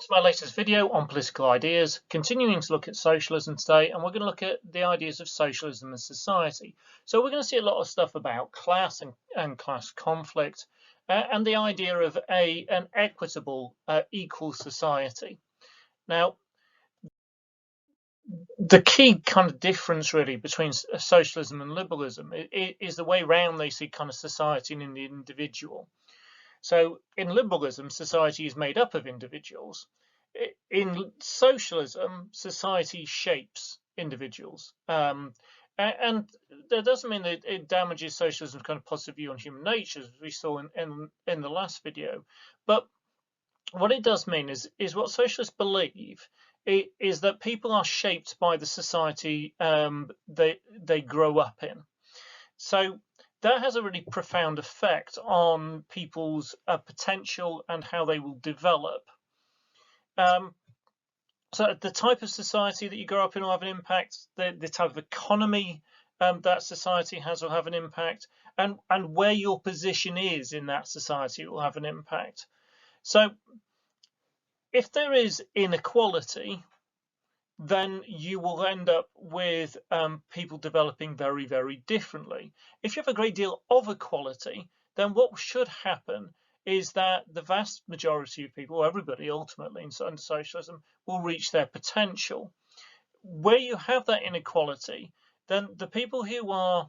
to my latest video on political ideas, continuing to look at socialism today, and we're going to look at the ideas of socialism and society. So we're going to see a lot of stuff about class and class conflict, and the idea of an equitable, equal society. Now, the key kind of difference really between socialism and liberalism is the way round they see kind of society and the individual. So in liberalism, society is made up of individuals. In socialism, society shapes individuals. And that doesn't mean that it damages socialism's kind of positive view on human nature, as we saw in the last video. But what it does mean is what socialists believe is that people are shaped by the society they grow up in. So that has a really profound effect on people's potential and how they will develop. So the type of society that you grow up in will have an impact. The type of economy that society has will have an impact, and where your position is in that society will have an impact. So if there is inequality, then you will end up with people developing very, very differently. If you have a great deal of equality, then what should happen is that the vast majority of people, or everybody ultimately under socialism, will reach their potential. Where you have that inequality, then the people who are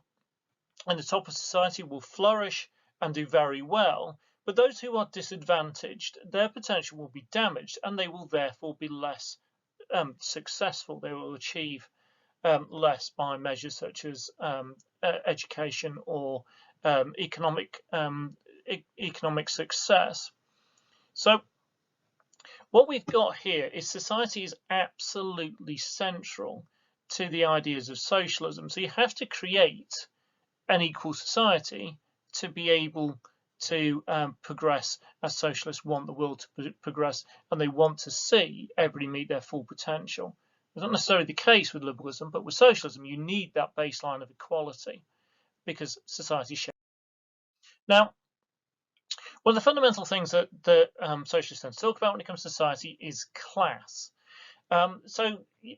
in the top of society will flourish and do very well, but those who are disadvantaged, their potential will be damaged, and they will therefore be less successful. They will achieve less by measures such as education or economic success. So what we've got here is society is absolutely central to the ideas of socialism. So you have to create an equal society to be able to progress as socialists want the world to progress, and they want to see everybody meet their full potential. It's not necessarily the case with liberalism, but with socialism you need that baseline of equality because society shares. Now, one of the fundamental things that socialists tend to talk about when it comes to society is class. So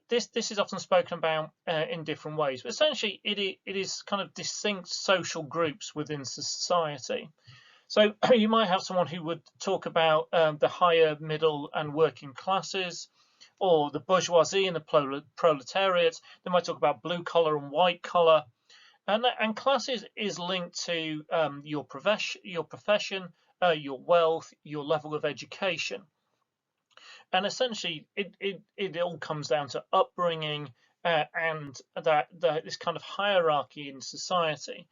this is often spoken about in different ways, but essentially it is kind of distinct social groups within society. So you might have someone who would talk about the higher, middle and working classes, or the bourgeoisie and the proletariat. They might talk about blue collar and white collar. And class is linked to your profession, your wealth, your level of education. And essentially it all comes down to upbringing and that this kind of hierarchy in society.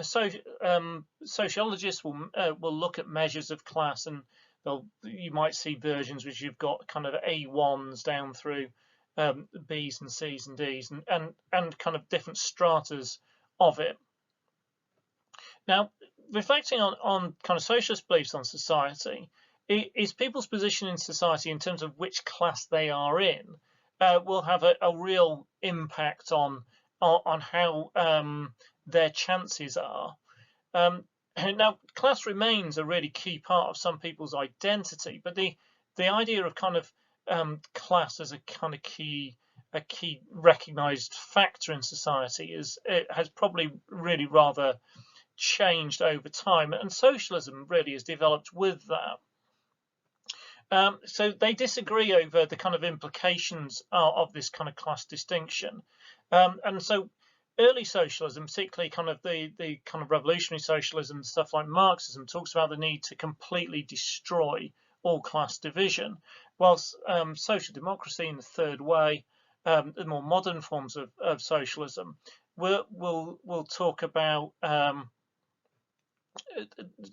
So sociologists will look at measures of class, and you might see versions which you've got kind of A1s down through B's and C's and D's, and kind of different stratas of it. Now, reflecting on kind of socialist beliefs on society, is people's position in society in terms of which class they are in will have a real impact on how their chances are. Now, class remains a really key part of some people's identity, but the idea of kind of class as a kind of key recognized factor in society has probably really rather changed over time, and socialism really has developed with that. So they disagree over the kind of implications of this kind of class distinction, and so early socialism, particularly kind of the kind of revolutionary socialism, stuff like Marxism, talks about the need to completely destroy all class division, whilst social democracy in the third way, the more modern forms of socialism, will talk about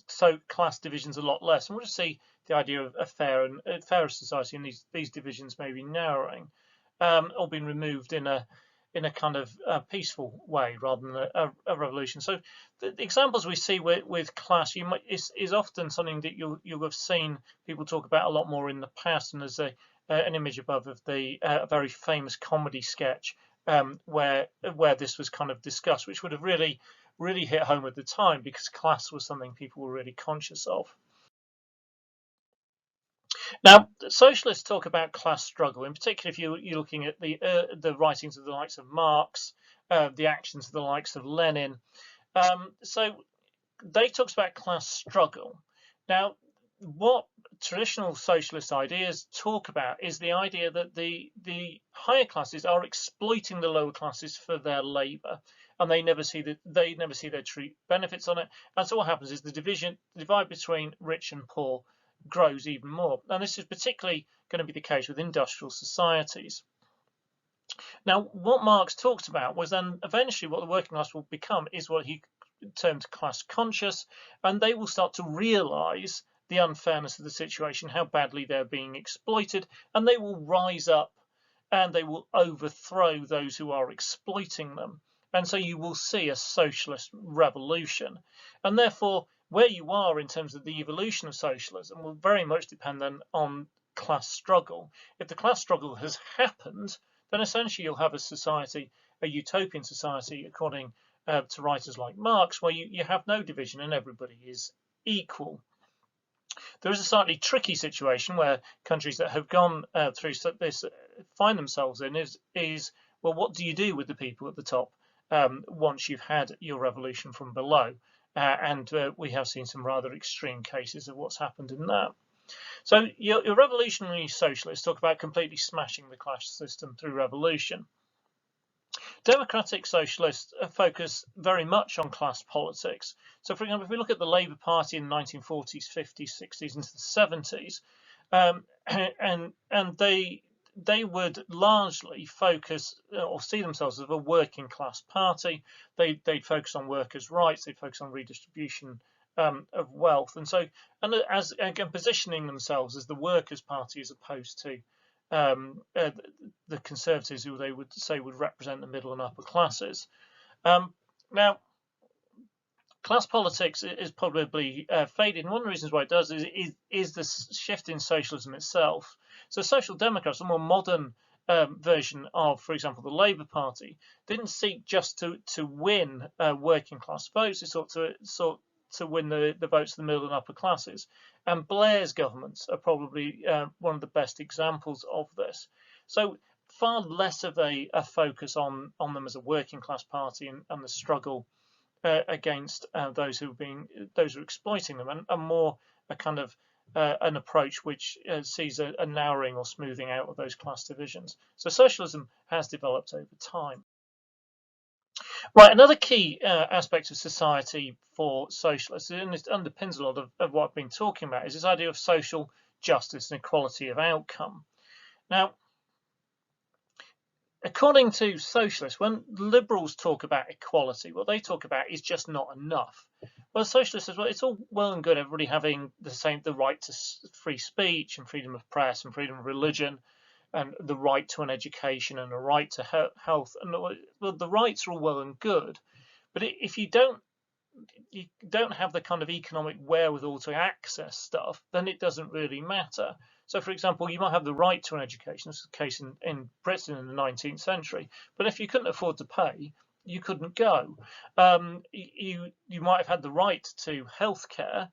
so class divisions a lot less, and we'll just see the idea of a fairer society, and these divisions may be narrowing or being removed in a kind of peaceful way rather than a revolution. So the examples we see with class is often something that you'll have seen people talk about a lot more in the past, and there's an image above of the very famous comedy sketch where this was kind of discussed, which would have really hit home at the time because class was something people were really conscious of. Now, socialists talk about class struggle, in particular if you're looking at the writings of the likes of Marx, the actions of the likes of Lenin. So they talk about class struggle. Now, what traditional socialist ideas talk about is the idea that the higher classes are exploiting the lower classes for their labor, and they never see their true benefits on it. And so what happens is the divide between rich and poor grows even more. And this is particularly going to be the case with industrial societies. Now, what Marx talked about was then eventually what the working class will become is what he termed class conscious, and they will start to realize the unfairness of the situation, how badly they're being exploited, and they will rise up and they will overthrow those who are exploiting them. And so you will see a socialist revolution. And therefore, where you are in terms of the evolution of socialism will very much depend then on class struggle. If the class struggle has happened, then essentially you'll have a society, a utopian society, according to writers like Marx, where you have no division and everybody is equal. There is a slightly tricky situation where countries that have gone through this find themselves in is well, what do you do with the people at the top once you've had your revolution from below? And we have seen some rather extreme cases of what's happened in that. So your revolutionary socialists talk about completely smashing the class system through revolution. Democratic socialists focus very much on class politics. So, for example, if we look at the Labour Party in the 1940s, 50s, 60s, into the 70s, and they would largely focus or see themselves as a working class party. They'd focus on workers' rights. They'd focus on redistribution of wealth, and as again positioning themselves as the workers' party as opposed to the Conservatives, who they would say would represent the middle and upper classes. Now, class politics is probably fading. One of the reasons why it does is the shift in socialism itself. So Social Democrats, a more modern version of, for example, the Labour Party, didn't seek just to win working class votes. They sought to win the votes of the middle and upper classes. And Blair's governments are probably one of the best examples of this. So far less of a focus on them as a working class party and the struggle against those who are exploiting them, and more a kind of an approach which sees a narrowing or smoothing out of those class divisions. So socialism has developed over time. Right, another key aspect of society for socialists, and it underpins a lot of what I've been talking about, is this idea of social justice and equality of outcome. Now, according to socialists, when liberals talk about equality, what they talk about is just not enough. Well, socialists says, well, it's all well and good everybody having the right to free speech and freedom of press and freedom of religion, and the right to an education and a right to health, and well, the rights are all well and good, but if you don't have the kind of economic wherewithal to access stuff, then it doesn't really matter. So, for example, you might have the right to an education. This is the case in Britain in the 19th century. But if you couldn't afford to pay, you couldn't go. You might have had the right to healthcare.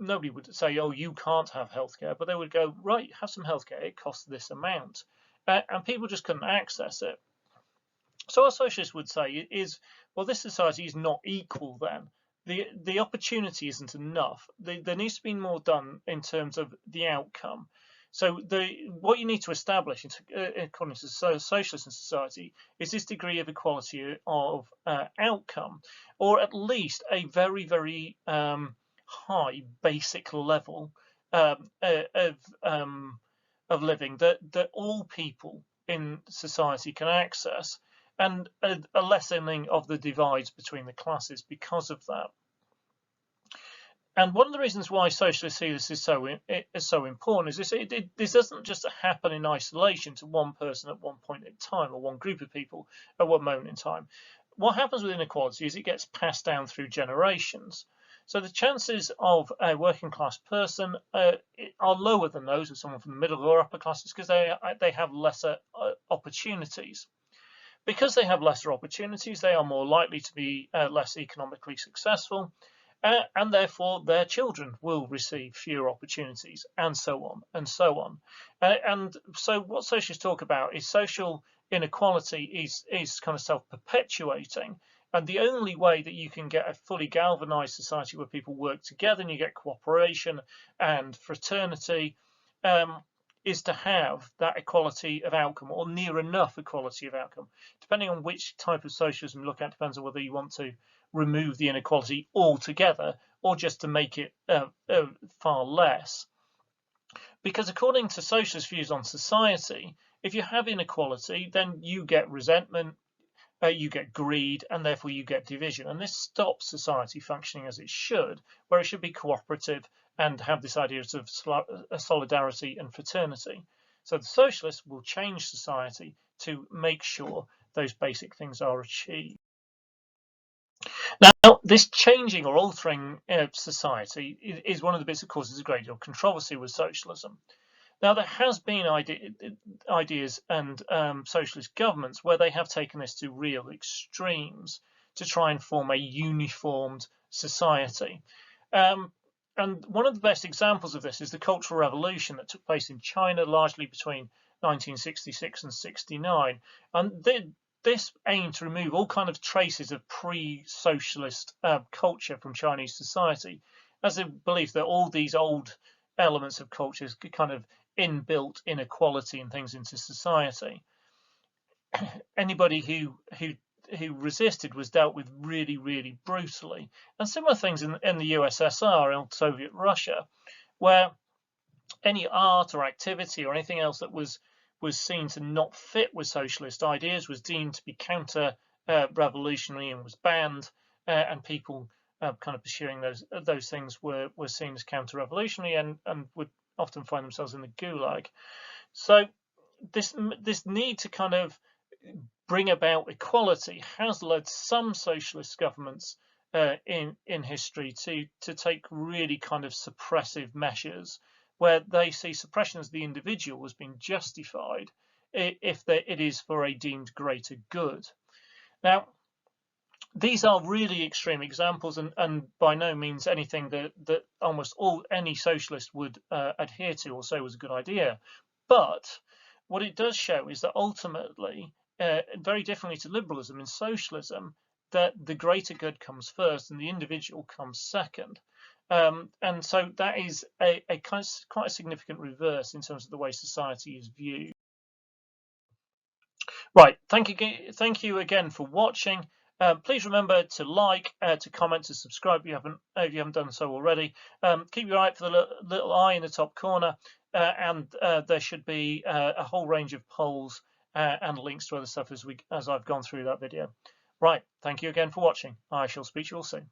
Nobody would say, "Oh, you can't have healthcare," but they would go, "Right, have some healthcare. It costs this amount," and people just couldn't access it. So what socialists would say is, well, this society is not equal then. The opportunity isn't enough. There needs to be more done in terms of the outcome. So what you need to establish, according to socialists in society, is this degree of equality of outcome, or at least a very, very high basic level of living that all people in society can access, and a lessening of the divides between the classes because of that. And one of the reasons why socialists see this is so important is this doesn't just happen in isolation to one person at one point in time, or one group of people at one moment in time. What happens with inequality is it gets passed down through generations. So the chances of a working class person are lower than those of someone from the middle or upper classes, because they have lesser opportunities. Because they have lesser opportunities, they are more likely to be less economically successful, and therefore their children will receive fewer opportunities, and so on and so on. And so what socialists talk about is social inequality is kind of self-perpetuating, and the only way that you can get a fully galvanized society where people work together and you get cooperation and fraternity is to have that equality of outcome, or near enough equality of outcome. Depending on which type of socialism you look at, depends on whether you want to remove the inequality altogether or just to make it far less. Because according to socialist views on society, if you have inequality, then you get resentment, you get greed, and therefore you get division. And this stops society functioning as it should, where it should be cooperative and have this idea of solidarity and fraternity. So the socialists will change society to make sure those basic things are achieved. Now, this changing or altering society is one of the bits that causes a great deal of controversy with socialism. Now, there has been ideas and socialist governments where they have taken this to real extremes to try and form a uniformed society. And one of the best examples of this is the Cultural Revolution that took place in China, largely between 1966 and 69. And this aimed to remove all kind of traces of pre-socialist culture from Chinese society, as a belief that all these old elements of cultures could kind of inbuilt inequality and things into society. Anybody who resisted was dealt with really, really brutally. And similar things in the USSR, in Soviet Russia, where any art or activity or anything else that was seen to not fit with socialist ideas was deemed to be counter revolutionary and was banned, and people kind of pursuing those things were seen as counter revolutionary and would often find themselves in the gulag. So this need to kind of bring about equality has led some socialist governments in history to take really kind of suppressive measures, where they see suppression of the individual as being justified if it is for a deemed greater good. Now, these are really extreme examples, and by no means anything that almost any socialist would adhere to or say was a good idea. But what it does show is that ultimately, very differently to liberalism, in socialism, that the greater good comes first and the individual comes second. And so that is quite a significant reverse in terms of the way society is viewed. Right, thank you again for watching. Please remember to like, to comment, to subscribe if you haven't done so already. Keep your eye out for the little eye in the top corner, and there should be a whole range of polls and links to other stuff as I've gone through that video. Right, thank you again for watching. I shall speak to you all soon.